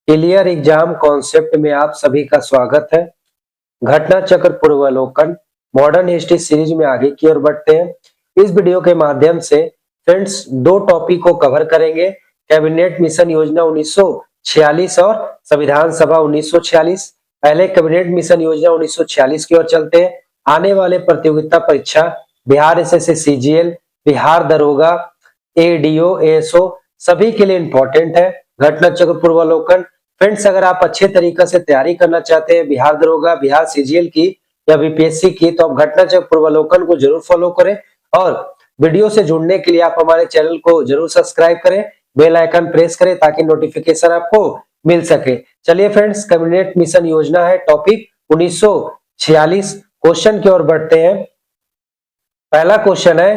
Clear exam concept में आप सभी का स्वागत है। घटना चक्र पूर्वावलोकन मॉडर्न हिस्ट्री सीरीज में आगे की ओर बढ़ते हैं। इस वीडियो के माध्यम से फ्रेंड्स दो टॉपिक को कवर करेंगे, कैबिनेट मिशन योजना 1946 और संविधान सभा 1946। पहले कैबिनेट मिशन योजना 1946 की ओर चलते हैं। आने वाले प्रतियोगिता परीक्षा बिहार एसएससी सीजीएल, बिहार दरोगा, एडीओ, एएसओ सभी के लिए इंपॉर्टेंट है घटना चक्र पूर्वावलोकन। फ्रेंड्स अगर आप अच्छे तरीके से तैयारी करना चाहते हैं बिहार दरोगा, बिहार सीजीएल की या बीपीएससी की, तो आप घटना चक्र पूर्वावलोकन को जरूर फॉलो करें और वीडियो से जुड़ने के लिए आप हमारे चैनल को जरूर सब्सक्राइब करें, बेल आइकन प्रेस करें ताकि नोटिफिकेशन आपको मिल सके। चलिए फ्रेंड्स, कैबिनेट मिशन योजना है टॉपिक 1946। क्वेश्चन की ओर बढ़ते हैं। पहला क्वेश्चन है,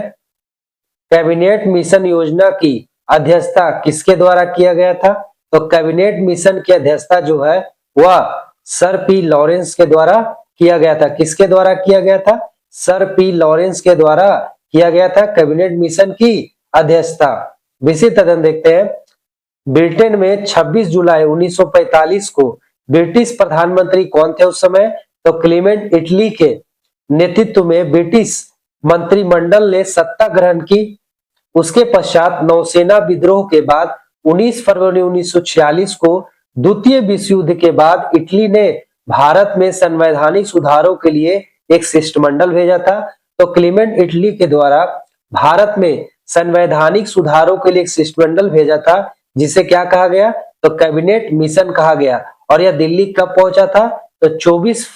कैबिनेट मिशन योजना की अध्यक्षता किसके द्वारा किया गया था? तो कैबिनेट मिशन की अध्यक्षता जो है वह सर पी लॉरेंस के द्वारा किया गया था। किसके द्वारा किया गया था? सर पी लॉरेंस के द्वारा किया गया था कैबिनेट मिशन की अध्यक्षता। विषय तदन देखते हैं। ब्रिटेन में 26 जुलाई 1945 को ब्रिटिश प्रधानमंत्री कौन थे उस समय? तो क्लीमेंट इटली के नेतृत्व में ब्रिटिश मंत्रिमंडल ने सत्ता ग्रहण की। उसके पश्चात नौसेना विद्रोह के बाद 19 फरवरी 1946 को द्वितीय विश्व युद्ध के बाद इटली ने भारत में संवैधानिक सुधारों के लिए एक शिष्टमंडल भेजा था। तो क्लीमेंट इटली के द्वारा भारत में संवैधानिक सुधारों के लिए एक शिष्टमंडल भेजा था, जिसे क्या कहा गया? तो कैबिनेट मिशन कहा गया। और यह दिल्ली कब पहुंचा था? तो 24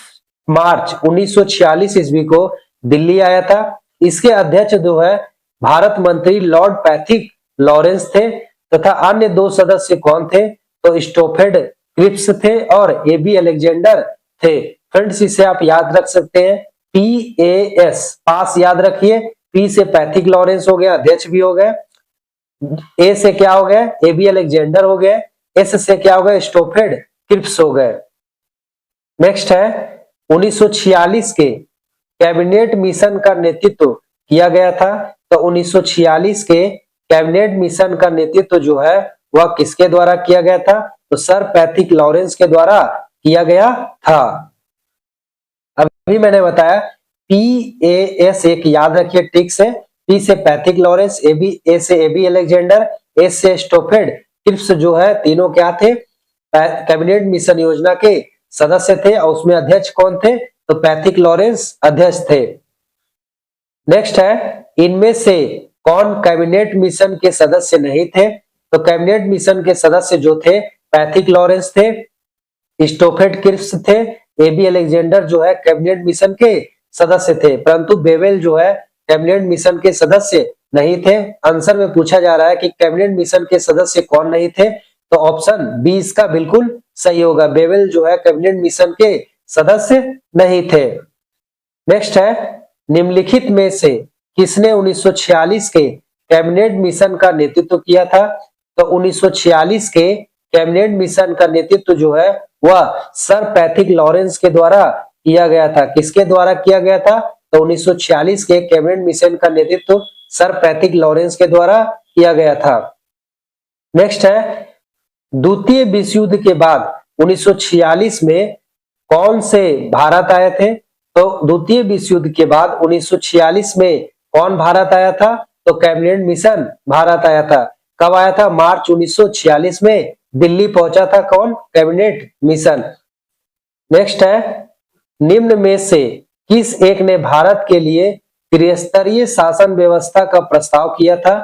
मार्च 1946 ईस्वी को दिल्ली आया था। इसके अध्यक्ष जो है भारत मंत्री लॉर्ड पैथिक लॉरेंस थे तथा अन्य दो सदस्य कौन थे? तो स्टोफेड क्रिप्स थे और एबी अलेक्जेंडर थे। फ्रेंड्स इसे आप याद रख सकते हैं, PAS पास याद रखिए। P से पैथिक लॉरेंस हो गया, अध्यक्ष भी हो गए। A से क्या हो गया? एबी अलेक्जेंडर हो गए। S से क्या हो गया? स्टोफेड क्रिप्स हो गए। नेक्स्ट है 1946 के कैबिनेट मिशन का नेतृत्व किया गया था। तो 1946 के कैबिनेट मिशन का नेतृत्व जो है वह किसके द्वारा किया गया था? तो सर पैथिक लॉरेंस के द्वारा किया गया था। अभी मैंने बताया PAS एक याद रखिए ठीक से। P से पैथिक लॉरेंस, A से एबी अलेक्जेंडर, S से स्टोफेड क्रिप्स जो है तीनों क्या थे? कैबिनेट मिशन योजना के सदस्य थे और उसमें अध्यक्ष कौन थे? तो पैथिक लॉरेंस अध्यक्ष थे। नेक्स्ट है, इनमें से कौन कैबिनेट मिशन के सदस्य नहीं थे? तो कैबिनेट मिशन के सदस्य जो थे पैथिक लॉरेंस थे, स्टोफेड क्रिप्स थे, एबी अलेक्जेंडर जो है कैबिनेट मिशन के सदस्य थे, परंतु बेवेल जो है कैबिनेट मिशन के सदस्य नहीं थे। आंसर में पूछा जा रहा है कि कैबिनेट मिशन के सदस्य कौन नहीं थे, तो ऑप्शन बी इसका बिल्कुल सही होगा। बेवेल जो है कैबिनेट मिशन के सदस्य नहीं थे। नेक्स्ट है, निम्नलिखित में से किसने 1946 के कैबिनेट मिशन का नेतृत्व किया था? तो 1946 के कैबिनेट मिशन का नेतृत्व जो है वह सर पैथिक लॉरेंस के द्वारा किया गया था। किसके द्वारा किया गया था? तो 1946 के कैबिनेट मिशन का नेतृत्व सर पैथिक लॉरेंस के द्वारा किया गया था। नेक्स्ट है, द्वितीय विश्व युद्ध के बाद 1946 में कौन से भारत आए थे? तो द्वितीय विश्व युद्ध के बाद 1946 में कौन भारत आया था? तो कैबिनेट मिशन भारत आया था। कब आया था? मार्च 1946 में दिल्ली पहुंचा था कौन? Cabinet mission. नेक्स्ट है, निम्न में से किस एक ने भारत के लिए त्रिस्तरीय शासन व्यवस्था का प्रस्ताव किया था?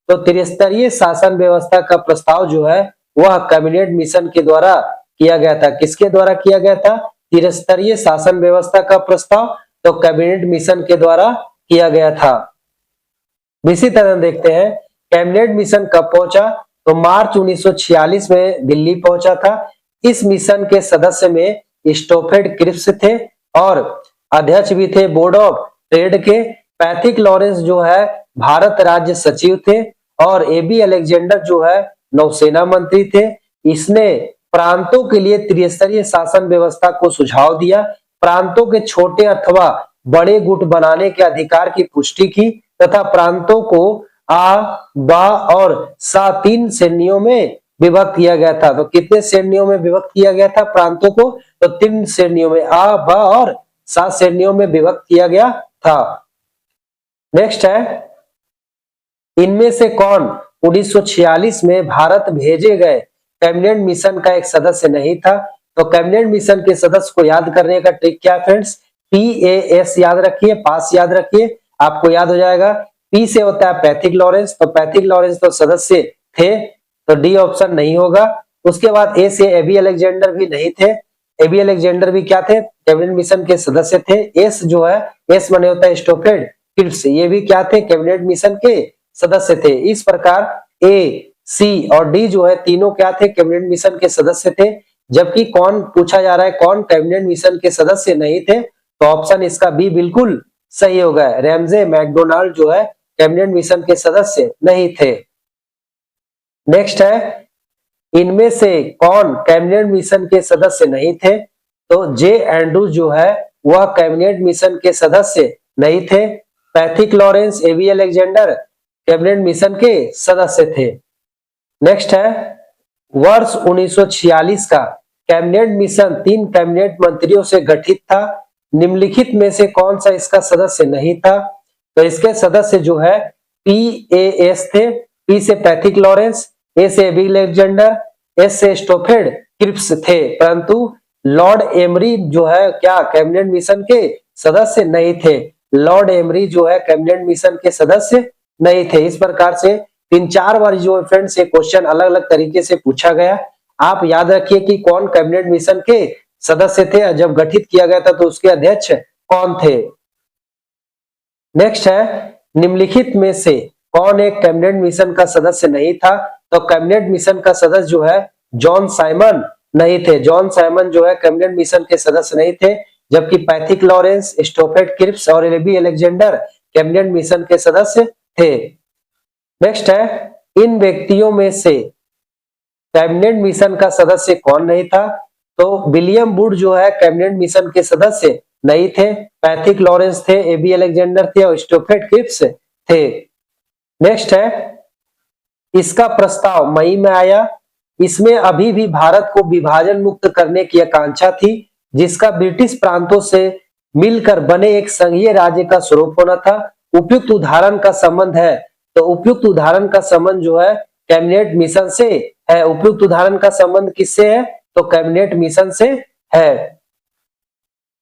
तो त्रिस्तरीय शासन व्यवस्था का प्रस्ताव जो है वह कैबिनेट मिशन के द्वारा किया गया था। किसके द्वारा किया गया था त्रिस्तरीय शासन व्यवस्था का प्रस्ताव? तो कैबिनेट मिशन के द्वारा किया गया था। इसी तरह देखते हैं कैबिनेट मिशन कब पहुंचा? तो मार्च 1946 में दिल्ली पहुंचा था। इस मिशन के सदस्य में स्टोफेड क्रिप्स थे और अध्यक्ष भी थे बोर्ड ऑफ ट्रेड के। पैथिक लॉरेंस जो है भारत राज्य सचिव थे और एबी अलेक्जेंडर जो है नौसेना मंत्री थे। इसने प्रांतों के लिए त्रिस्तरीय शासन व्यवस्था को सुझाव दिया, प्रांतों के छोटे अथवा बड़े गुट बनाने के अधिकार की पुष्टि की तथा प्रांतों को आ, बा और सा तीन श्रेणियों में विभक्त किया गया था। तो कितने श्रेणियों में विभक्त किया गया था प्रांतों को? तो 3 श्रेणियों में, आ, ब और 7 श्रेणियों में विभक्त किया गया था। नेक्स्ट है, इनमें से कौन 1946 में भारत भेजे गए कैबिनेट मिशन का एक सदस्य नहीं था? तो कैबिनेट मिशन के सदस्य को याद करने का ट्रिक क्या है फ्रेंड्स? PAS याद रखिए, पास याद रखिए, आपको याद हो जाएगा। P से होता है पैथिक लॉरेंस, तो पैथिक लॉरेंस तो सदस्य थे, तो डी ऑप्शन नहीं होगा। उसके बाद ए से एबी अलेक्जेंडर भी नहीं थे, एबी अलेक्जेंडर भी क्या थे? कैबिनेट मिशन के सदस्य थे। एस जो है, एस माने होता है स्टोफेड क्रिप्स, ये भी क्या थे? कैबिनेट मिशन के सदस्य थे। इस प्रकार ए, सी और डी जो है तीनों क्या थे? कैबिनेट मिशन के सदस्य थे। जबकि कौन पूछा जा रहा है, कौन कैबिनेट मिशन के सदस्य नहीं थे? तो ऑप्शन इसका बी बिल्कुल सही होगा। रैमजे मैकडोनाल्ड जो है कैबिनेट मिशन के सदस्य नहीं थे। नेक्स्ट है, इनमें से कौन कैबिनेट मिशन के सदस्य नहीं थे? तो जे एंड्रूज जो है वह कैबिनेट मिशन के सदस्य नहीं थे। Pethick Lawrence, A B Alexander cabinet mission के सदस्य थे। नेक्स्ट है, वर्ष 1946 का कैबिनेट मिशन 3 कैबिनेट मंत्रियों से गठित था। निम्नलिखित में से कौन सा इसका सदस्य नहीं था? तो इसके सदस्य जो है PAS थे, P से पैथिक लॉरेंस, A से एबी अलेक्जेंडर, S से स्टोफेड क्रिप्स थे। परंतु लॉर्ड एमरी जो है क्या कैबिनेट मिशन के सदस्य नहीं थे? लॉर्ड एमरी जो है कैबिनेट मिशन के सदस्य नहीं थे। इस प्रकार से 3-4 बार जो फ्रेंड्स ये क्वेश्चन अलग अलग तरीके से पूछा गया। आप याद रखिए कि कौन कैबिनेट मिशन के सदस्य थे, जब गठित किया गया था तो उसके अध्यक्ष कौन थे। नेक्स्ट है, निम्नलिखित में से कौन एक कैबिनेट मिशन का सदस्य नहीं था? तो कैबिनेट मिशन का सदस्य जो है जॉन साइमन नहीं थे। जॉन साइमन जो है कैबिनेट मिशन के सदस्य नहीं थे, जबकि पैथिक लॉरेंस, स्टोफेड क्रिप्स और एबी अलेक्जेंडर कैबिनेट मिशन के सदस्य थे। नेक्स्ट है, इन व्यक्तियों में से कैबिनेट मिशन का सदस्य कौन नहीं था? तो विलियम वुड जो है कैबिनेट मिशन के सदस्य नहीं थे। पैथिक लॉरेंस थे, एबी अलेक्जेंडर थे और स्टोफेड क्रिप्स थे। नेक्स्ट है, इसका प्रस्ताव मई में आया। इसमें अभी भी भारत को विभाजन मुक्त करने की आकांक्षा थी, जिसका ब्रिटिश प्रांतों से मिलकर बने एक संघीय राज्य का स्वरूप होना था। उपयुक्त उदाहरण का संबंध है, तो उपयुक्त उदाहरण का संबंध जो है कैबिनेट मिशन से है। उपयुक्त उदाहरण का संबंध किससे है? तो कैबिनेट मिशन से है।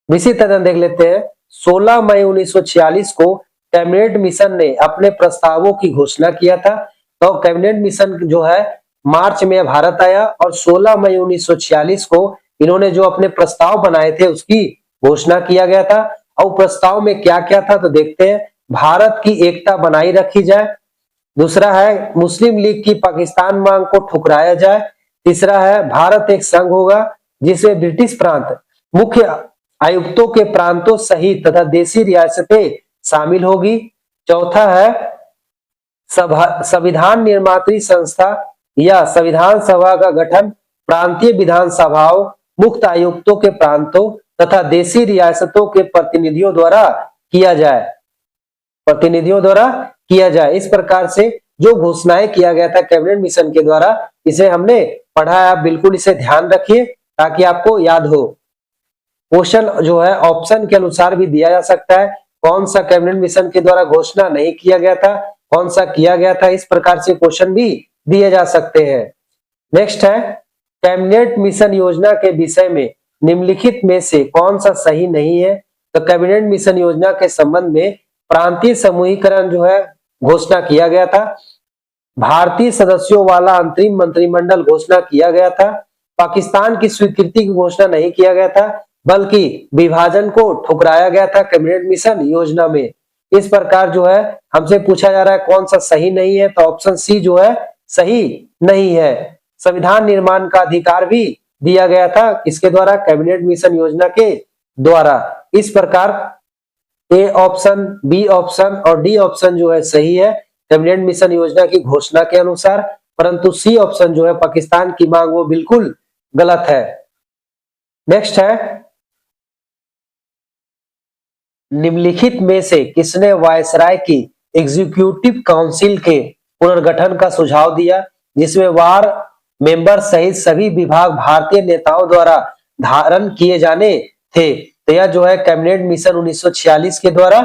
इसी तरह देख लेते हैं, 16 मई 1946 को कैबिनेट मिशन ने अपने प्रस्तावों की घोषणा किया था। तो कैबिनेट मिशन जो है मार्च में भारत आया और 16 मई 1946 को इन्होंने जो अपने प्रस्ताव बनाए थे उसकी घोषणा किया गया था। और प्रस्ताव में क्या क्या था तो देखते हैं। भारत की एकता बनाई रखी जाए। दूसरा है, मुस्लिम लीग की पाकिस्तान मांग को ठुकराया जाए। तीसरा है, भारत एक संघ होगा जिसमें ब्रिटिश प्रांत मुख्य आयुक्तों के प्रांतों सहित तथा देशी रियासतें शामिल होगी। चौथा है, संविधान निर्मात्री संस्था या संविधान सभा का गठन प्रांतीय विधानसभाओं, मुक्त आयुक्तों के प्रांतों तथा देशी रियासतों के प्रतिनिधियों द्वारा किया जाए। इस प्रकार से जो घोषणाएं किया गया था कैबिनेट मिशन के द्वारा, इसे हमने पढ़ा है। आप बिल्कुल इसे ध्यान रखिए ताकि आपको याद हो। क्वेश्चन जो है ऑप्शन के अनुसार भी दिया जा सकता है, कौन सा कैबिनेट मिशन के द्वारा घोषणा नहीं किया गया था, कौन सा किया गया था। इस प्रकार से क्वेश्चन भी दिए जा सकते हैं। नेक्स्ट है, कैबिनेट मिशन योजना के विषय में निम्नलिखित में से कौन सा सही नहीं है? तो कैबिनेट मिशन योजना के संबंध में प्रांतीय समूहीकरण जो है घोषणा किया गया था। भारतीय सदस्यों वाला अंतरिम मंत्रिमंडल घोषणा किया गया था। पाकिस्तान की स्वीकृति की घोषणा नहीं किया गया था, बल्कि विभाजन को ठुकराया गया था कैबिनेट मिशन योजना में। इस प्रकार जो है हमसे पूछा जा रहा है कौन सा सही नहीं है, तो ऑप्शन सी जो है सही नहीं है। संविधान निर्माण का अधिकार भी दिया गया था किसके द्वारा? कैबिनेट मिशन योजना के द्वारा। इस प्रकार ए ऑप्शन, बी ऑप्शन और डी ऑप्शन जो है सही है कैबिनेट मिशन योजना की घोषणा के अनुसार, परंतु सी ऑप्शन जो है पाकिस्तान की मांग वो बिल्कुल गलत है। नेक्स्ट है, निम्नलिखित में से किसने वायसराय की एग्जीक्यूटिव काउंसिल के पुनर्गठन का सुझाव दिया, जिसमें वार मेंबर सहित सभी विभाग भारतीय नेताओं द्वारा धारण किए जाने थे। तो यह जो है कैबिनेट मिशन 1946 के द्वारा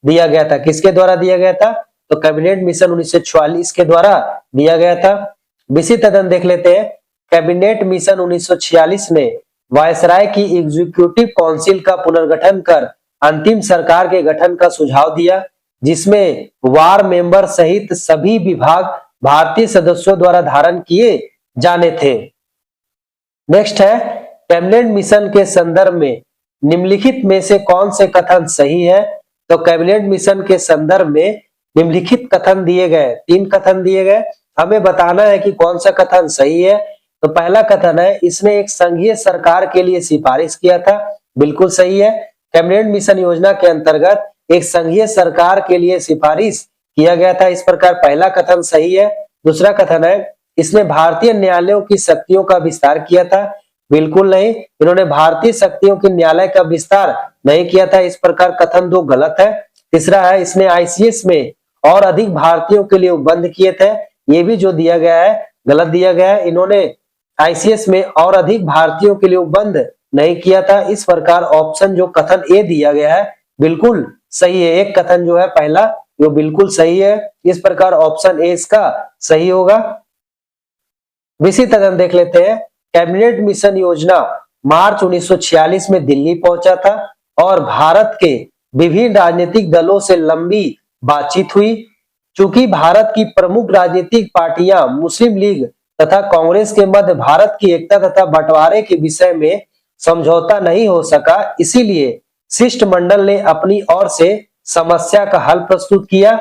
दिया गया था। किसके द्वारा दिया गया था? तो कैबिनेट मिशन 1946 के द्वारा दिया गया था। इसी तरह देख लेते हैं, कैबिनेट मिशन 1946 ने वायसराय की एग्जीक्यूटिव काउंसिल का पुनर्गठन कर अंतिम सरकार के गठन का सुझाव दिया, जिसमें वार मेंबर सहित सभी विभाग भारतीय सदस्यों द्वारा धारण किए जाने थे। नेक्स्ट है, कैबिनेट मिशन के संदर्भ में निम्नलिखित में से कौन से कथन सही है? तो कैबिनेट मिशन के संदर्भ में निम्नलिखित कथन दिए गए, 3 कथन दिए गए, हमें बताना है कि कौन सा कथन सही है। तो पहला कथन है, इसने एक संघीय सरकार के लिए सिफारिश किया था, बिल्कुल सही है। कैबिनेट मिशन योजना के अंतर्गत एक संघीय सरकार के लिए सिफारिश किया गया था, इस प्रकार पहला कथन सही है। दूसरा कथन है, इसने भारतीय न्यायालयों की शक्तियों का विस्तार किया था, बिल्कुल नहीं, इन्होंने भारतीय शक्तियों के न्यायालय का विस्तार नहीं किया था, इस प्रकार कथन 2 गलत है। तीसरा है, इसने आईसीएस में और अधिक भारतीयों के लिए उपबंध किए थे, ये भी जो दिया गया है गलत दिया गया है, इन्होंने आईसीएस में और अधिक भारतीयों के लिए उपबंध नहीं किया था, इस प्रकार ऑप्शन जो कथन ए दिया गया है बिल्कुल सही है। एक कथन जो है पहला वो बिल्कुल सही है, इस प्रकार ऑप्शन ए इसका सही होगा। इसी तरह देख लेते हैं, कैबिनेट मिशन योजना मार्च 1946 में दिल्ली पहुंचा था और भारत के विभिन्न राजनीतिक दलों से लंबी बातचीत हुई। चूंकि भारत की प्रमुख राजनीतिक पार्टियां मुस्लिम लीग तथा कांग्रेस के मध्य भारत की एकता तथा बंटवारे के विषय में समझौता नहीं हो सका, इसीलिए शिष्टमंडल ने अपनी ओर से समस्या का हल प्रस्तुत किया।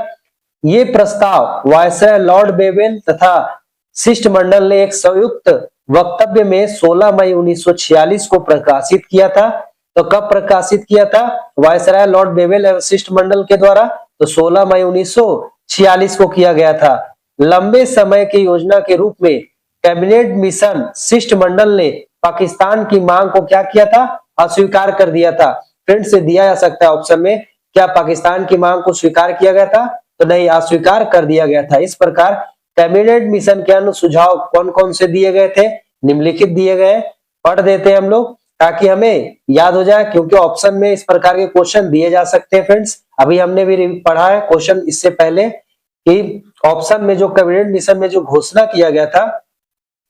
ये प्रस्ताव वायसराय लॉर्ड बेवेल तथा शिष्टमंडल ने एक संयुक्त वक्तव्य में 16 मई 1946 को प्रकाशित किया था। तो कब प्रकाशित किया था वायसराय लॉर्ड बेवेल एवं शिष्टमंडल के द्वारा? तो 16 मई 1946 को किया गया था। लंबे समय की योजना के रूप में कैबिनेट मिशन शिष्टमंडल ने पाकिस्तान की मांग को क्या किया था? अस्वीकार कर दिया था। फ्रेंड से दिया जा सकता है ऑप्शन में, क्या पाकिस्तान की मांग को स्वीकार किया गया था? तो नहीं, अस्वीकार कर दिया गया था। इस प्रकार कैबिनेट मिशन के अन्य सुझाव कौन कौन से दिए गए थे? निम्नलिखित दिए गए, पढ़ देते हैं हम लोग ताकि हमें याद हो जाए, क्योंकि ऑप्शन में इस प्रकार के क्वेश्चन दिए जा सकते हैं। फ्रेंड्स अभी हमने भी पढ़ा है क्वेश्चन इससे पहले कि ऑप्शन में जो कैबिनेट मिशन में जो घोषणा किया गया था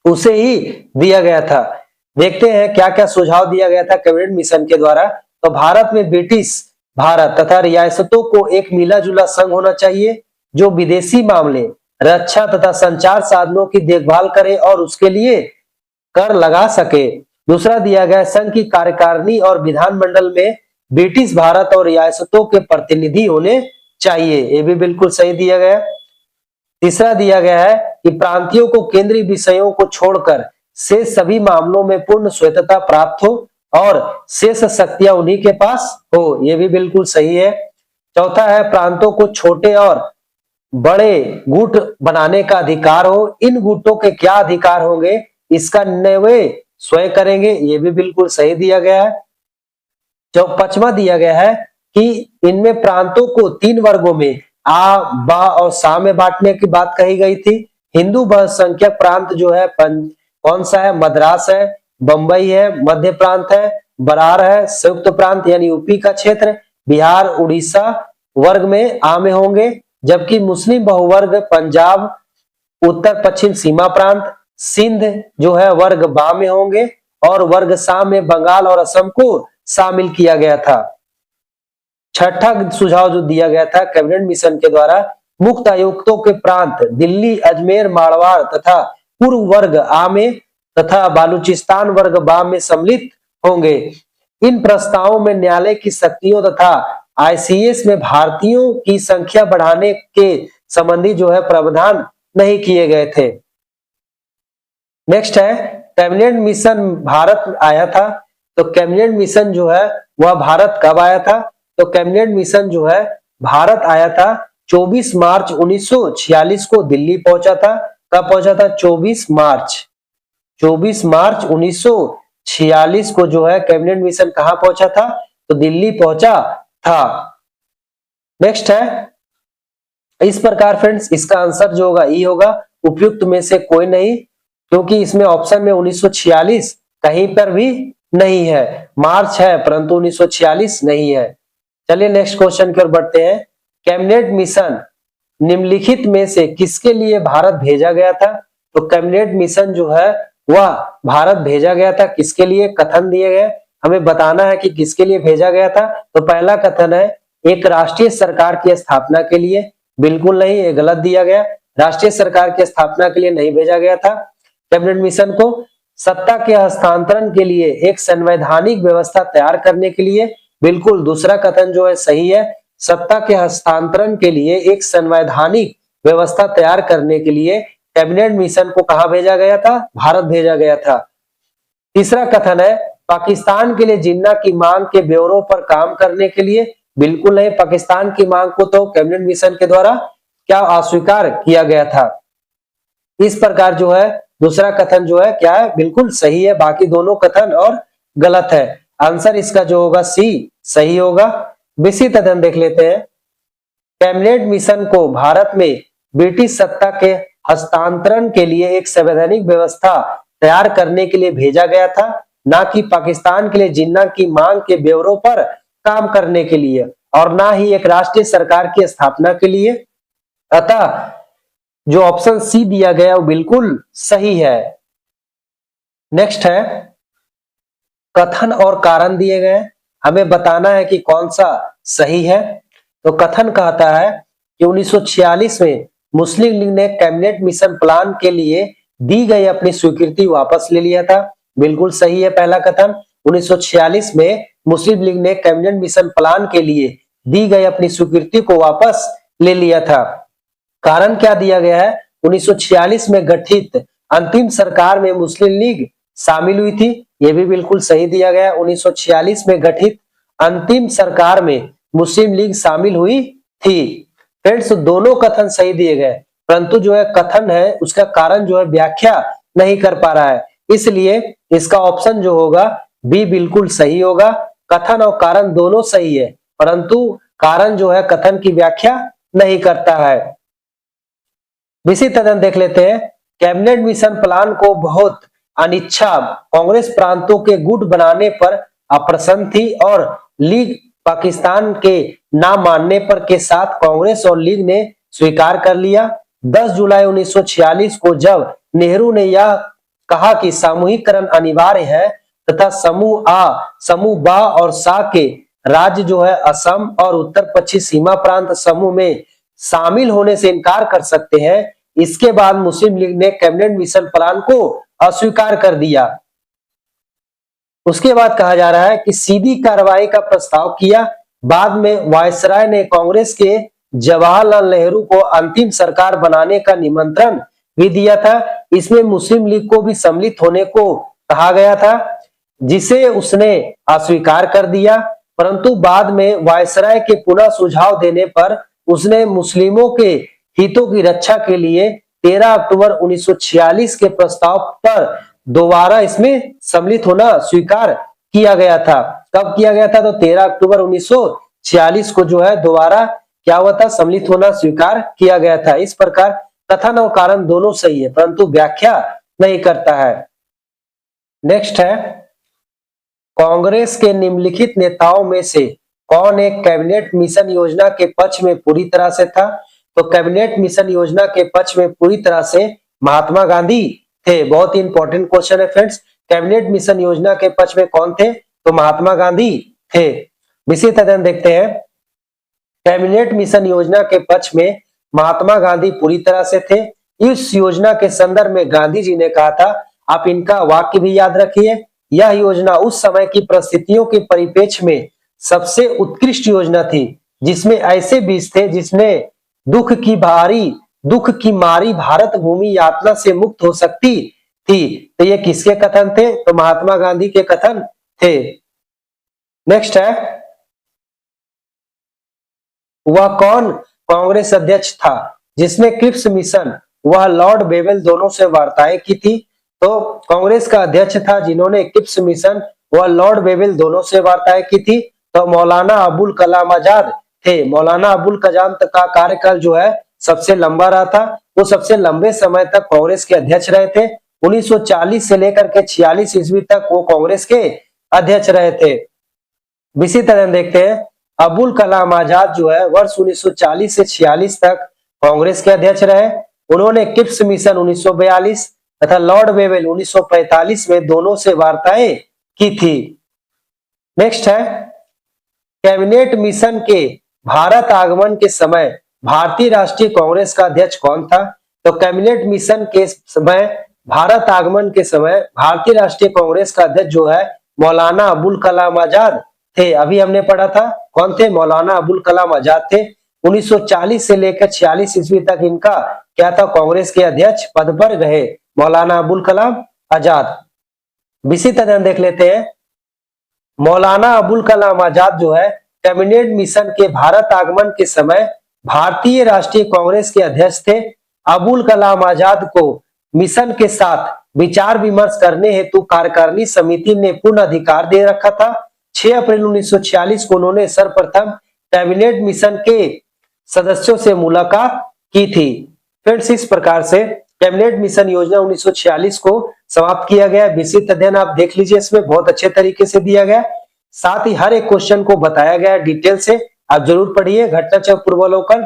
उसे ही दिया गया था। देखते हैं क्या क्या सुझाव दिया गया था कैबिनेट मिशन के द्वारा। तो भारत में ब्रिटिश भारत तथा रियासतों को एक मिला जुला संघ होना चाहिए जो विदेशी मामले, रक्षा तथा संचार साधनों की देखभाल करे और उसके लिए कर लगा सके। दूसरा दिया गया, संघ की कार्यकारिणी और विधानमंडल में ब्रिटिश भारत और रियासतों के प्रतिनिधि होने चाहिए, ये भी बिल्कुल सही दिया गया। तीसरा दिया गया है कि प्रांतियों को केंद्रीय विषयों को छोड़कर शेष सभी मामलों में पूर्ण स्वायत्तता प्राप्त हो और शेष शक्तियां उन्हीं के पास हो, ये भी बिल्कुल सही है। चौथा है, प्रांतों को छोटे और बड़े गुट बनाने का अधिकार हो। इन गुटों के क्या अधिकार होंगे इसका निर्णय वे स्वयं करेंगे, ये भी बिल्कुल सही दिया गया है। जो 5वां दिया गया है कि इनमें प्रांतों को 3 वर्गों में आ, बा और सा में बांटने की बात कही गई थी। हिंदू बहुसंख्यक प्रांत जो है कौन सा है? मद्रास है, बंबई है, मध्य प्रांत है, बरार है, संयुक्त प्रांत यानी यूपी का क्षेत्र, बिहार, उड़ीसा वर्ग में आ में होंगे, जबकि मुस्लिम बहुवर्ग पंजाब, उत्तर पश्चिम सीमा प्रांत, सिंध जो है वर्ग बा में होंगे और वर्ग सा में बंगाल और असम को शामिल किया गया था। छठा सुझाव जो दिया गया था कैबिनेट मिशन के द्वारा, मुक्त आयुक्तों के प्रांत दिल्ली, अजमेर, मारवाड़ तथा पूर्व वर्ग आ में तथा बालूचिस्तान वर्ग बा में सम्मिलित होंगे। इन प्रस्तावों में न्यायालय की शक्तियों तथा आईसीएस में भारतीयों की संख्या बढ़ाने के संबंधी जो है प्रावधान नहीं किए गए थे। नेक्स्ट है, कैबिनेट मिशन भारत आया था। तो कैबिनेट मिशन जो है वह भारत कब आया था? तो कैबिनेट मिशन जो है भारत आया था 24 मार्च 1946 को दिल्ली पहुंचा था। कब पहुंचा था? 24 मार्च 1946 को जो है कैबिनेट मिशन कहां पहुंचा था? तो दिल्ली पहुंचा था। नेक्स्ट है, इस प्रकार फ्रेंड्स इसका आंसर जो होगा ई होगा, उपयुक्त में से कोई नहीं। क्योंकि इसमें ऑप्शन में 1946 कहीं पर भी नहीं है, मार्च है परंतु 1946 नहीं है। चलिए नेक्स्ट क्वेश्चन की ओर बढ़ते हैं। कैबिनेट मिशन निम्नलिखित में से किसके लिए भारत भेजा गया था? तो कैबिनेट मिशन जो है वह भारत भेजा गया था, किसके लिए? कथन दिए गए, हमें बताना है कि किसके लिए भेजा गया था। तो पहला कथन है एक राष्ट्रीय सरकार की स्थापना के लिए। बिल्कुल नहीं, ये गलत दिया गया, राष्ट्रीय सरकार की स्थापना के लिए नहीं भेजा गया था कैबिनेट मिशन को। सत्ता के हस्तांतरण के लिए एक संवैधानिक व्यवस्था तैयार करने के लिए। बिल्कुल दूसरा कथन जो है सही है, सत्ता के हस्तांतरण के लिए एक संवैधानिक व्यवस्था तैयार करने के लिए कैबिनेट मिशन को कहां भेजा गया था? भारत भेजा गया था। तीसरा कथन है पाकिस्तान के लिए जिन्ना की मांग के ब्यौरों पर काम करने के लिए। बिल्कुल नहीं, पाकिस्तान की मांग को तो कैबिनेट मिशन के द्वारा क्या अस्वीकार किया गया था। इस प्रकार जो है दूसरा कथन जो है क्या है? बिल्कुल सही है, बाकी दोनों कथन और गलत है। आंसर इसका जो होगा सी सही होगा। इसी कथन देख लेते हैं। कैबिनेट मिशन को भारत में ब्रिटिश सत्ता के हस्तांतरण के लिए एक संवैधानिक व्यवस्था तैयार करने के लिए भेजा गया था, ना कि पाकिस्तान के लिए जिन्ना की मांग के ब्यौरों पर काम करने के लिए, और ना ही एक राष्ट्रीय सरकार की स्थापना के लिए। अतः जो ऑप्शन सी दिया गया वो बिल्कुल सही है। नेक्स्ट है कथन और कारण दिए गए, हमें बताना है कि कौन सा सही है। तो कथन कहता है कि 1946 में मुस्लिम लीग ने कैबिनेट मिशन प्लान के लिए दी गई अपनी स्वीकृति वापस ले लिया था। बिल्कुल सही है पहला कथन, 1946 में मुस्लिम लीग ने कैबिनेट मिशन प्लान के लिए दी गई अपनी स्वीकृति को वापस ले लिया था। कारण क्या दिया गया है? 1946 में गठित अंतिम सरकार में मुस्लिम लीग शामिल हुई थी, यह भी बिल्कुल सही दिया गया है। 1946 में गठित अंतिम सरकार में मुस्लिम लीग शामिल हुई थी। फ्रेंड्स दोनों कथन सही दिए गए, परंतु जो है कथन है उसका कारण जो है व्याख्या नहीं कर पा रहा है, इसलिए इसका ऑप्शन जो होगा बी बिल्कुल सही होगा। कथन और कारण दोनों सही है, परंतु कारण जो है कथन की व्याख्या नहीं करता है। इसी तरह देख लेते हैं। कैबिनेट मिशन प्लान को बहुत अनिच्छा कांग्रेस प्रांतों के गुट बनाने पर अप्रसन्न थी और लीग पाकिस्तान के ना मानने पर के साथ कांग्रेस और लीग ने स्वीकार कर लिया। 10 जुलाई 1946 को जब नेहरू ने यह कहा कि सामूहिकरण अनिवार्य है तथा समूह आ, समूह बा और सा के राज्य जो है असम और उत्तर पश्चिम सीमा प्रांत समूह में शामिल होने से इनकार कर सकते हैं, इसके बाद मुस्लिम लीग ने कैबिनेट मिशन प्लान को अस्वीकार कर दिया। उसके बाद कहा जा रहा है कि सीधी कार्रवाई का प्रस्ताव किया। बाद में वायसराय ने कांग्रेस के जवाहरलाल नेहरू को अंतिम सरकार बनाने का निमंत्रण भी दिया था। इसमें मुस्लिम लीग को भी सम्मिलित होने को कहा गया था, जिसे उसने अस्वीकार कर दिया। परंतु बाद में वायसराय के पुनः सुझाव देने पर उसने मुस्लिमों के हितों की रक्षा के लिए 13 अक्टूबर 1946 के प्रस्ताव पर दोबारा इसमें सम्मिलित होना स्वीकार किया गया था। कब किया गया था? तो 13 अक्टूबर 1946 को जो है दोबारा क्या हुआ था? सम्मिलित होना स्वीकार किया गया था। इस प्रकार कथन और कारण दोनों सही है, परंतु व्याख्या नहीं करता है। नेक्स्ट है कांग्रेस के निम्नलिखित नेताओं में से कौन एक कैबिनेट मिशन योजना के पक्ष में पूरी तरह से था? तो कैबिनेट मिशन योजना के पक्ष में पूरी तरह से महात्मा गांधी थे। बहुत ही इंपॉर्टेंट क्वेश्चन है फ्रेंड्स, कैबिनेट मिशन योजना के पक्ष में कौन थे? तो महात्मा गांधी थे। इसी तरह देखते हैं कैबिनेट मिशन योजना के पक्ष में महात्मा गांधी पूरी तरह से थे। इस योजना के संदर्भ में गांधी जी ने कहा था, आप इनका वाक्य भी याद रखिए, यह योजना उस समय की परिस्थितियों के परिप्रेक्ष्य में सबसे उत्कृष्ट योजना थी, जिसमें ऐसे बीज थे जिसने दुख की मारी भारत भूमि यातना से मुक्त हो सकती थी। तो ये किसके कथन थे? तो महात्मा गांधी के कथन थे। नेक्स्ट है वह कौन कांग्रेस अध्यक्ष था जिसने क्रिप्स मिशन वह लॉर्ड बेवेल दोनों से वार्ताएं की थी? तो कांग्रेस का अध्यक्ष था जिन्होंने क्रिप्स मिशन वह लॉर्ड बेवेल दोनों से वार्ताएं की थी, तो मौलाना अबुल कलाम आजाद थे। मौलाना अबुल कलाम का कार्यकाल जो है सबसे लंबा रहा था, वो सबसे लंबे समय तक कांग्रेस के अध्यक्ष रहे थे। 1940 से लेकर के 46 ईस्वी तक वो कांग्रेस के अध्यक्ष रहे थे। इसी तरह देखते हैं अबुल कलाम आजाद जो है वर्ष 1940 से 46 तक कांग्रेस के अध्यक्ष रहे। उन्होंने किप्स मिशन 1942 तथा लॉर्ड वेवेल 1945 में दोनों से वार्ताएं की थी। नेक्स्ट है कैबिनेट मिशन के भारत आगमन के समय भारतीय राष्ट्रीय कांग्रेस का अध्यक्ष कौन था? तो कैबिनेट मिशन के समय भारत आगमन के समय भारतीय राष्ट्रीय कांग्रेस का अध्यक्ष जो है मौलाना अबुल कलाम आजाद थे। अभी हमने पढ़ा था कौन थे, मौलाना अबुल कलाम आजाद थे। 1940 से लेकर 46 ईस्वी तक इनका क्या था, कांग्रेस के अध्यक्ष पद पर रहे मौलाना अबुल कलाम आजाद। इसी तरह देख लेते हैं मौलाना अबुल कलाम आजाद जो है कैबिनेट मिशन के भारत आगमन के समय भारतीय राष्ट्रीय कांग्रेस के अध्यक्ष थे। अबुल कलाम आजाद को मिशन के साथ विचार विमर्श करने हेतु कार्यकारिणी समिति ने पूर्ण अधिकार दे रखा था। 6 अप्रैल 1946 को उन्होंने सर्वप्रथम कैबिनेट मिशन के सदस्यों से मुलाकात की थी। फ्रेंड्स, इस प्रकार से कैबिनेट मिशन योजना 1946 को समाप्त किया गया। विस्तृत अध्ययन आप देख लीजिए, इसमें बहुत अच्छे तरीके से दिया गया, साथ ही हर एक क्वेश्चन को बताया गया डिटेल से, आप जरूर पढ़िए। घटनाचक्र पूर्वावलोकन।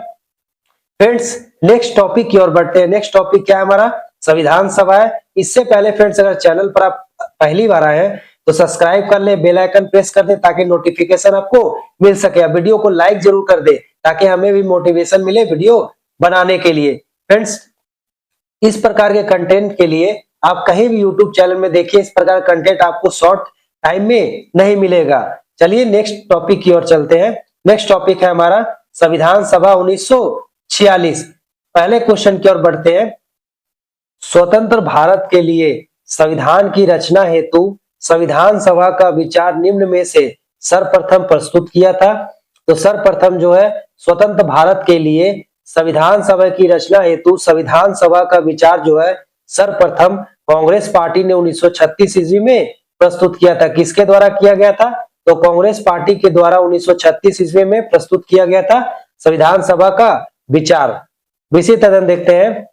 फ्रेंड्स, नेक्स्ट टॉपिक की ओर बढ़ते हैं। नेक्स्ट टॉपिक क्या है हमारा, संविधान सभा है। इससे पहले फ्रेंड्स अगर चैनल पर आप पहली बार आए हैं तो सब्सक्राइब कर ले, बेल आइकन प्रेस कर दे ताकि नोटिफिकेशन आपको मिल सके। वीडियो को लाइक जरूर कर दे ताकि हमें भी मोटिवेशन मिले वीडियो बनाने के लिए। फ्रेंड्स, इस प्रकार के कंटेंट के लिए आप कहीं भी यूट्यूब चैनल में देखिए, इस प्रकार कंटेंट आपको शॉर्ट टाइम में नहीं मिलेगा। चलिए नेक्स्ट टॉपिक की ओर चलते हैं। नेक्स्ट टॉपिक है हमारा संविधान सभा 1946। पहले क्वेश्चन की ओर बढ़ते हैं। स्वतंत्र भारत के लिए संविधान की रचना हेतु संविधान सभा का विचार निम्न में से सर्वप्रथम प्रस्तुत किया था। तो सर्वप्रथम जो है स्वतंत्र भारत के लिए संविधान सभा की रचना हेतु संविधान सभा का विचार जो है सर्वप्रथम कांग्रेस पार्टी ने 1936 ईस्वी में प्रस्तुत किया था। किसके द्वारा किया गया था? तो कांग्रेस पार्टी के द्वारा 1936 ईस्वी में प्रस्तुत किया गया था संविधान सभा का विचार। इसी तरह देखते हैं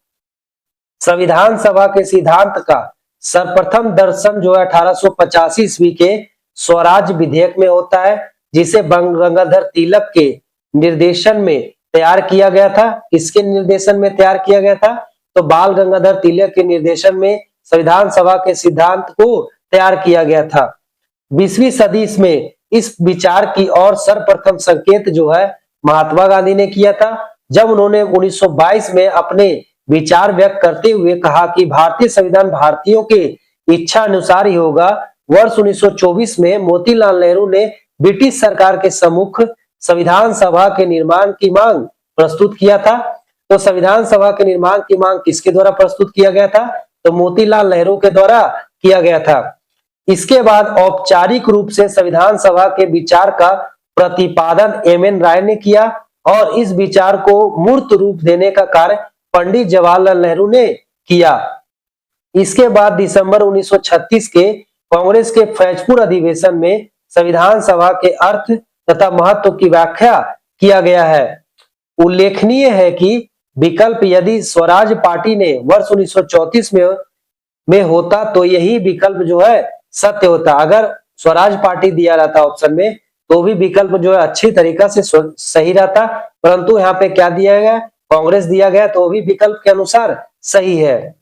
संविधान सभा के सिद्धांत का सर्वप्रथम दर्शन जो है 1885 ईस्वी के स्वराज विधेयक में होता है, जिसे गंगाधर तिलक के निर्देशन में तैयार किया गया था। किसके निर्देशन में तैयार किया गया था? तो बाल गंगाधर तिलक के निर्देशन में संविधान सभा के सिद्धांत को तैयार किया गया था। 20वीं सदी में इस विचार की और सर्वप्रथम संकेत जो है महात्मा गांधी ने किया था, जब उन्होंने 1922 में अपने विचार व्यक्त करते हुए कहा कि भारतीय संविधान भारतीयों के इच्छा अनुसार ही होगा। वर्ष 1924 में मोतीलाल नेहरू ने ब्रिटिश सरकार के सम्मुख संविधान सभा के निर्माण की मांग प्रस्तुत किया था। तो संविधान सभा के निर्माण की मांग किसके द्वारा प्रस्तुत किया गया था? तो मोतीलाल नेहरू के द्वारा किया गया था। इसके बाद औपचारिक रूप से संविधान सभा के विचार का प्रतिपादन एम.एन. राय ने किया और इस विचार को मूर्त रूप देने का कार्य पंडित जवाहरलाल नेहरू ने किया। इसके बाद दिसंबर 1936 के कांग्रेस के फैजपुर अधिवेशन में संविधान सभा के अर्थ तथा महत्व की व्याख्या किया गया है। उल्लेखनीय है कि विकल्प यदि स्वराज पार्टी ने वर्ष 1934 में होता तो यही विकल्प जो है सत्य होता। अगर स्वराज पार्टी दिया रहता ऑप्शन में तो भी विकल्प जो है अच्छी तरीका से सही रहता, परंतु यहाँ पे क्या दिया गया? कांग्रेस दिया गया, तो भी विकल्प के अनुसार सही है,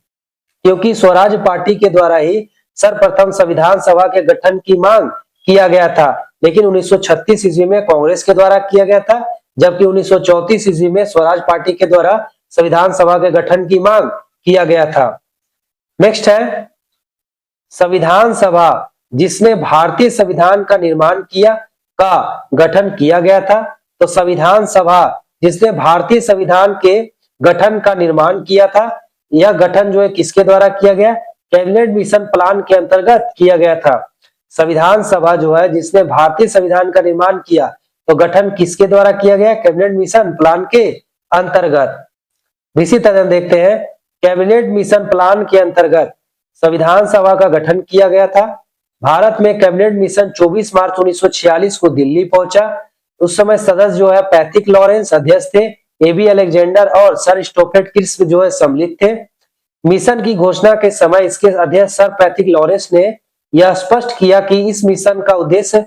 क्योंकि स्वराज पार्टी के द्वारा ही सर्वप्रथम संविधान सभा के गठन की मांग किया गया था, लेकिन 1936 ईस्वी में कांग्रेस के द्वारा किया गया था, जबकि 1934 ईस्वी में स्वराज पार्टी के द्वारा संविधान सभा के गठन की मांग किया गया था। नेक्स्ट है संविधान सभा जिसने भारतीय संविधान का निर्माण किया का गठन किया गया था। तो संविधान सभा जिसने भारतीय संविधान के गठन का निर्माण किया था, यह गठन जो है किसके द्वारा किया गया? कैबिनेट मिशन प्लान के अंतर्गत किया गया था। संविधान सभा जो है जिसने भारतीय संविधान का निर्माण किया, तो गठन किसके द्वारा किया गया? कैबिनेट मिशन प्लान के अंतर्गत। इसी तरह देखते हैं कैबिनेट मिशन प्लान के अंतर्गत संविधान सभा का गठन किया गया था। भारत में कैबिनेट मिशन 24 मार्च 1946 को दिल्ली पहुंचा। उस समय सदस्य जो है पैथिक लॉरेंस अध्यक्ष थे, ए.बी. अलेक्जेंडर और सर स्टोफेट किर्स्क जो है सम्मिलित थे। मिशन की घोषणा के समय इसके अध्यक्ष सर पैट्रिक लॉरेंस ने यह स्पष्ट किया कि इस मिशन का उद्देश्य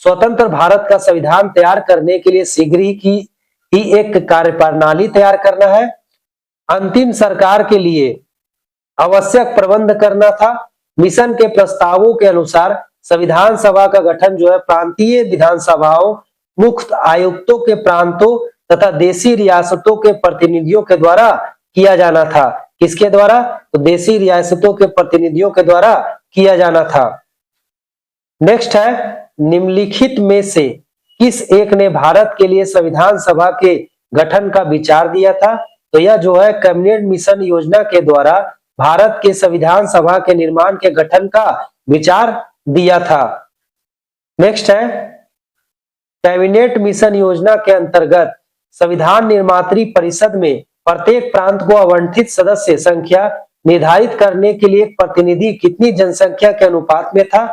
स्वतंत्र भारत का संविधान तैयार करने के लिए शीघ्र ही एक कार्यप्रणाली तैयार करना है, अंतिम सरकार के लिए आवश्यक प्रबंध करना था। मिशन के प्रस्तावों के अनुसार संविधान सभा का गठन जो है प्रांतीय विधानसभाओं, मुख्य आयुक्तों के प्रांतों तथा देशी रियासतों के प्रतिनिधियों के द्वारा किया जाना था। किसके द्वारा? तो देशी रियासतों के प्रतिनिधियों के द्वारा किया जाना था। नेक्स्ट है, निम्नलिखित में से किस एक ने भारत के लिए संविधान सभा के गठन का विचार दिया था? तो यह जो है कैबिनेट मिशन योजना के द्वारा भारत के संविधान सभा के निर्माण के गठन का विचार दिया था। नेक्स्ट है, कैबिनेट मिशन योजना के अंतर्गत संविधान निर्मात्री परिषद में प्रत्येक प्रांत को आवंटित सदस्य संख्या निर्धारित करने के लिए एक प्रतिनिधि कितनी जनसंख्या के अनुपात में था?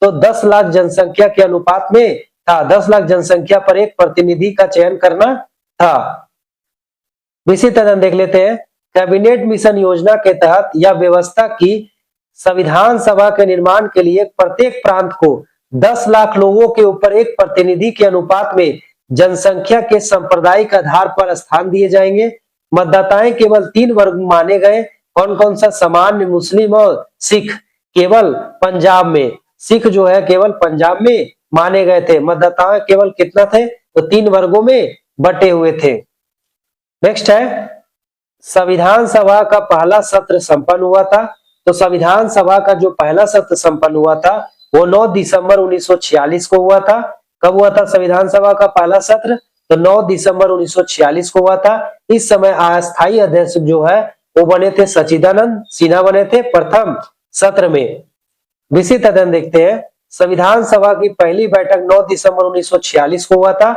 तो 10 लाख जनसंख्या के अनुपात में था। 10 लाख जनसंख्या पर एक प्रतिनिधि का चयन करना था। इसी तरह देख लेते हैं, कैबिनेट मिशन योजना के तहत यह व्यवस्था की संविधान सभा के निर्माण के लिए प्रत्येक प्रांत को 10 लाख लोगों के ऊपर एक प्रतिनिधि के अनुपात में जनसंख्या के सांप्रदायिक आधार पर स्थान दिए जाएंगे। मतदाताएं केवल 3 वर्ग माने गए। कौन कौन सा? सामान्य, मुस्लिम और सिख। केवल पंजाब में सिख जो है केवल पंजाब में माने गए थे। मतदाता केवल कितना थे? तो 3 वर्गों में बटे हुए थे। नेक्स्ट है, संविधान सभा का पहला सत्र संपन्न हुआ था। तो संविधान सभा का जो पहला सत्र संपन्न हुआ था वो 9 दिसंबर 1946 को हुआ था। कब हुआ था संविधान सभा का पहला सत्र? तो 9 दिसंबर 1946 को हुआ था। इस समय अस्थायी अध्यक्ष जो है वो बने थे सच्चिदानंद सिन्हा, बने थे प्रथम सत्र में। विशिष्ट अध्ययन देखते हैं, संविधान सभा की पहली बैठक 9 दिसंबर 1946 को हुआ था।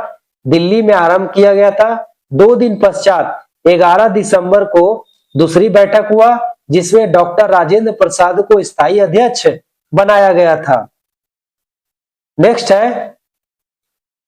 दिल्ली में आरंभ किया गया था। 2 दिन पश्चात 11 दिसंबर को दूसरी बैठक हुआ जिसमें डॉक्टर राजेंद्र प्रसाद को स्थायी अध्यक्ष बनाया गया था। नेक्स्ट है,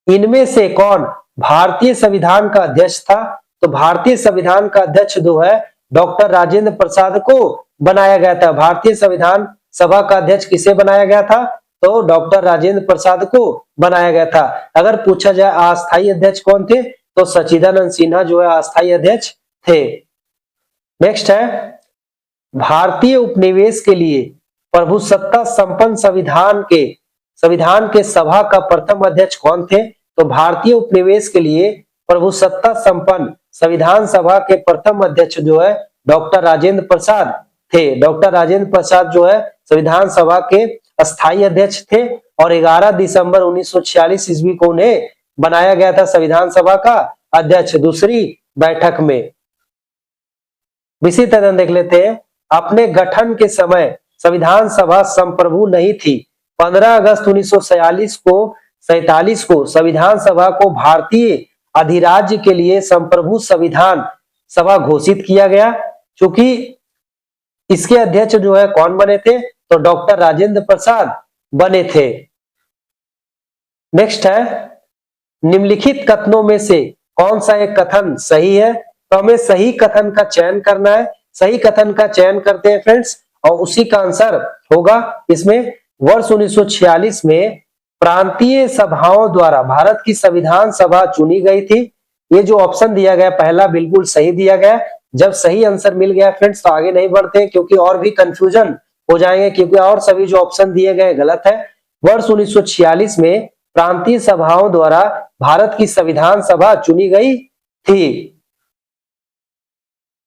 इनमें से कौन भारतीय संविधान का अध्यक्ष था? तो भारतीय संविधान का अध्यक्ष जो है डॉक्टर राजेंद्र प्रसाद को बनाया गया था। भारतीय संविधान सभा का अध्यक्ष किसे बनाया गया था? तो डॉक्टर राजेंद्र प्रसाद को बनाया गया था। अगर पूछा जाए अस्थायी अध्यक्ष कौन थे? तो सच्चिदानंद सिन्हा जो है अस्थायी अध्यक्ष थे। नेक्स्ट है, भारतीय उपनिवेश के लिए प्रभुसत्ता संपन्न संविधान के सभा का प्रथम अध्यक्ष कौन थे? तो भारतीय उपनिवेश के लिए प्रभुसत्ता संपन्न संविधान सभा के प्रथम अध्यक्ष जो है डॉक्टर राजेंद्र प्रसाद थे। डॉक्टर राजेंद्र प्रसाद जो है संविधान सभा के अस्थायी अध्यक्ष थे और 11 दिसंबर 1946 ईस्वी को उन्हें बनाया गया था संविधान सभा का अध्यक्ष दूसरी बैठक में। इसी तरह देख लेते हैं, अपने गठन के समय संविधान सभा संप्रभु नहीं थी। 15 अगस्त 1947 को संविधान सभा को भारतीय अधिराज्य के लिए संप्रभु संविधान सभा घोषित किया गया। चूंकि इसके अध्यक्ष जो है कौन बने थे? तो डॉक्टर राजेंद्र प्रसाद बने थे। नेक्स्ट है, निम्नलिखित कथनों में से कौन सा एक कथन सही है? तो हमें सही कथन का चयन करना है। सही कथन का चयन करते हैं फ्रेंड्स और उसी का आंसर होगा इसमें। वर्ष 1946 में प्रांतीय सभाओं द्वारा भारत की संविधान सभा चुनी गई थी। ये जो ऑप्शन दिया गया पहला बिल्कुल सही दिया गया। जब सही आंसर मिल गया फ्रेंड्स तो आगे नहीं बढ़ते क्योंकि और भी कंफ्यूजन हो जाएंगे, क्योंकि और सभी जो ऑप्शन दिए गए गलत है। वर्ष 1946 में प्रांतीय सभाओं द्वारा भारत की संविधान सभा चुनी गई थी।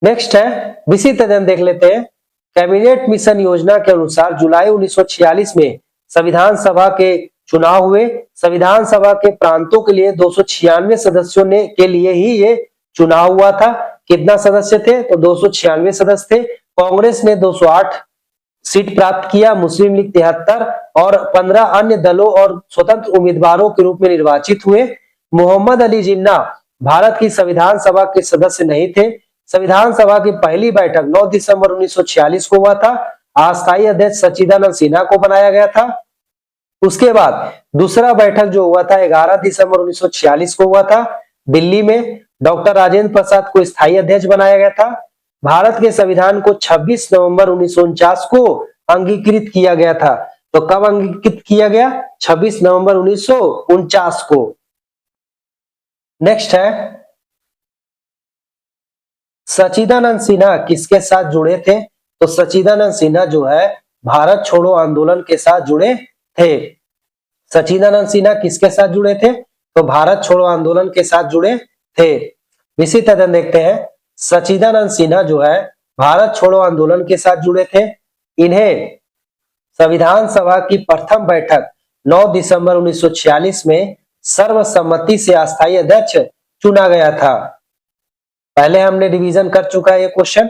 नेक्स्ट है, विशिष्ट अध्ययन देख लेते हैं। कैबिनेट मिशन योजना के अनुसार जुलाई 1946 में संविधान सभा के चुनाव हुए। संविधान सभा के प्रांतों के लिए 296 सदस्यों के लिए ही ये चुनाव हुआ था। कितना सदस्य थे? तो 296 सदस्य थे। कांग्रेस ने 208 सीट प्राप्त किया, मुस्लिम लीग 73 और 15 अन्य दलों और स्वतंत्र उम्मीदवारों के रूप में निर्वाचित हुए। मोहम्मद अली जिन्ना भारत की संविधान सभा के सदस्य नहीं थे। संविधान सभा की पहली बैठक 9 दिसंबर 1946 को हुआ था। अस्थायी अध्यक्ष सच्चिदानंद सिन्हा को बनाया गया था। उसके बाद दूसरा बैठक जो हुआ था 11 दिसंबर 1946 को हुआ था दिल्ली में। डॉक्टर राजेंद्र प्रसाद को स्थायी अध्यक्ष बनाया गया था। भारत के संविधान को 26 नवंबर 1949 को अंगीकृत किया गया था। तो कब अंगीकृत किया गया? 26 नवंबर 1949 को। नेक्स्ट है, सच्चिदानंद सिन्हा किसके साथ जुड़े थे? तो सच्चिदानंद सिन्हा जो है भारत छोड़ो आंदोलन के साथ जुड़े थे। सच्चिदानंद सिन्हा किसके साथ जुड़े थे? तो भारत छोड़ो आंदोलन के साथ जुड़े थे। इसी तरह देखते हैं, सच्चिदानंद सिन्हा जो है भारत छोड़ो आंदोलन के साथ जुड़े थे। इन्हें संविधान सभा की प्रथम बैठक 9 दिसंबर 1946 में सर्वसम्मति से अस्थायी अध्यक्ष चुना गया था। पहले हमने रिवीजन कर चुका है ये क्वेश्चन।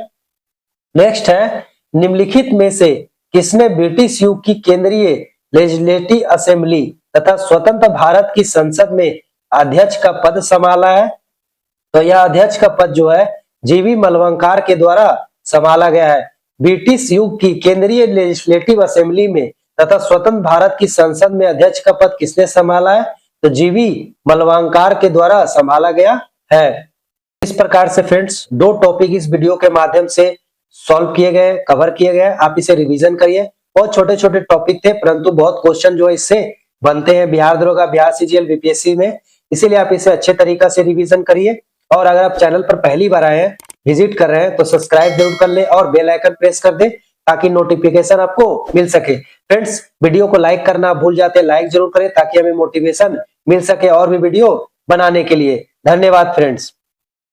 नेक्स्ट है, निम्नलिखित में से किसने ब्रिटिश युग की केंद्रीय लेजिस्लेटिव असेंबली तथा स्वतंत्र भारत की संसद में अध्यक्ष का पद संभाला है? तो यह अध्यक्ष का पद जो है जीवी मलवंकार के द्वारा संभाला गया है। ब्रिटिश युग की केंद्रीय लेजिस्लेटिव असेंबली में तथा स्वतंत्र भारत की संसद में अध्यक्ष का पद किसने संभाला है? तो जीवी मलवंकार के द्वारा संभाला गया है। इस प्रकार से फ्रेंड्स दो टॉपिक इस वीडियो के माध्यम से सॉल्व किए गए, कवर किए गए। आप इसे रिवीजन करिए। बहुत छोटे छोटे टॉपिक थे, परंतु बहुत क्वेश्चन जो है इससे बनते हैं बिहार दरोगा, बिहार सीजीएल, बीपीएससी में। इसीलिए आप इसे अच्छे तरीका से रिवीजन करिए। और अगर आप चैनल पर पहली बार आए हैं, विजिट कर रहे हैं, तो सब्सक्राइब जरूर कर ले और बेल आइकन प्रेस कर दे ताकि नोटिफिकेशन आपको मिल सके। फ्रेंड्स वीडियो को लाइक करना भूल जाते हैं, लाइक जरूर करें ताकि हमें मोटिवेशन मिल सके और भी वीडियो बनाने के लिए। धन्यवाद फ्रेंड्स।